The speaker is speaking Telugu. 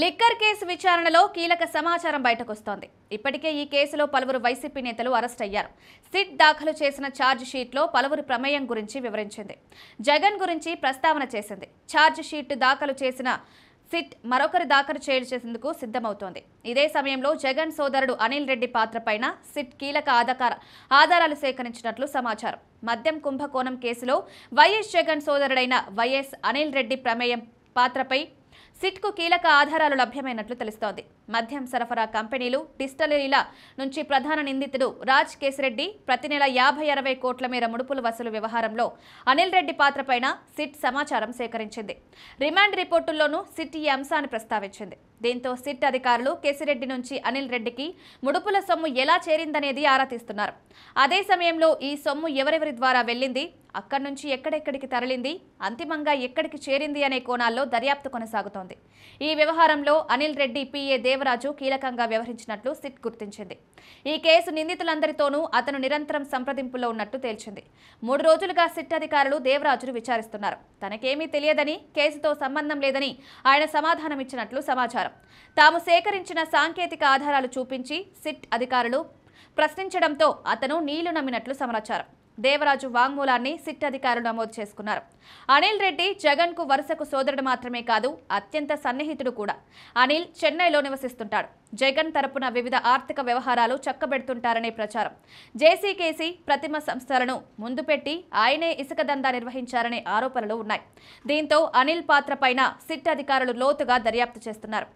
లిక్కర్ కేసు విచారణలో కీలక సమాచారం బయటకొస్తోంది. ఇప్పటికే ఈ కేసులో పలువురు వైసీపీ నేతలు అరెస్ట్ అయ్యారు. సిట్ దాఖలు చేసిన ఛార్జ్ షీట్లో పలువురి ప్రమేయం గురించి వివరించింది. జగన్ గురించి ప్రస్తావన చేసింది. ఛార్జ్ షీట్ దాఖలు చేసిన సిట్ మరొకరి దాఖలు చేసేందుకు సిద్ధమవుతోంది. ఇదే సమయంలో జగన్ సోదరుడు అనిల్ రెడ్డి పాత్రపైన సిట్ కీలక ఆధారాలు సేకరించినట్లు సమాచారం. మద్యం కుంభకోణం కేసులో వైఎస్ జగన్ సోదరుడైన వైఎస్ అనిల్ రెడ్డి ప్రమేయం పాత్రపై సిట్కు కీలక ఆధారాలు లభ్యమైనట్లు తెలుస్తోంది. మద్యం సరఫరా కంపెనీలు, డిస్టిలరీల నుంచి ప్రధాన నిందితుడు రాజ్ కేశిరెడ్డి ప్రతి నెల 50-60 కోట్ల మేర ముడుపుల వసూలు వ్యవహారంలో అనిల్ రెడ్డి పాత్రపైన సిట్ సమాచారం సేకరించింది. రిమాండ్ రిపోర్టుల్లోనూ సిట్ ఈ అంశాన్ని ప్రస్తావించింది. దీంతో సిట్ అధికారులు కేశిరెడ్డి నుంచి అనిల్ రెడ్డికి ముడుపుల సొమ్ము ఎలా చేరిందనేది ఆరా తీస్తున్నారు. అదే సమయంలో ఈ సొమ్ము ఎవరెవరి ద్వారా వెళ్లింది, అక్కడి నుంచి ఎక్కడెక్కడికి తరలింది, అంతిమంగా ఎక్కడికి చేరింది అనే కోణాల్లో దర్యాప్తు కొనసాగుతోంది. ఈ వ్యవహారంలో అనిల్ రెడ్డి పిఏ దేవరాజు కీలకంగా వ్యవహరించినట్లు సిట్ గుర్తించింది. ఈ కేసు నిందితులందరితోనూ అతను నిరంతరం సంప్రదింపులో ఉన్నట్టు తేల్చింది. 3 రోజులుగా సిట్ అధికారులు దేవరాజును విచారిస్తున్నారు. తనకేమీ తెలియదని, కేసుతో సంబంధం లేదని ఆయన సమాధానమిచ్చినట్లు సమాచారం. తాము సేకరించిన సాంకేతిక ఆధారాలు చూపించి సిట్ అధికారులు ప్రశ్నించడంతో అతను నీళ్లు నమ్మినట్లు సమాచారం. దేవరాజు వాంగ్మూలాన్ని సిట్ అధికారులు నమోదు చేసుకున్నారు. అనిల్ రెడ్డి జగన్ కు వరుసకు సోదరుడు మాత్రమే కాదు, అత్యంత సన్నిహితుడు కూడా. అనిల్ చెన్నైలో నివసిస్తుంటాడు. జగన్ తరపున వివిధ ఆర్థిక వ్యవహారాలు చక్కబెడుతుంటారనే ప్రచారం. జేసీకేసీ ప్రతిమ సంస్థలను ముందు పెట్టి ఆయనే ఇసుక దందా నిర్వహించారనే ఆరోపణలు ఉన్నాయి. దీంతో అనిల్ పాత్ర పైన సిట్ అధికారులు లోతుగా దర్యాప్తు చేస్తున్నారు.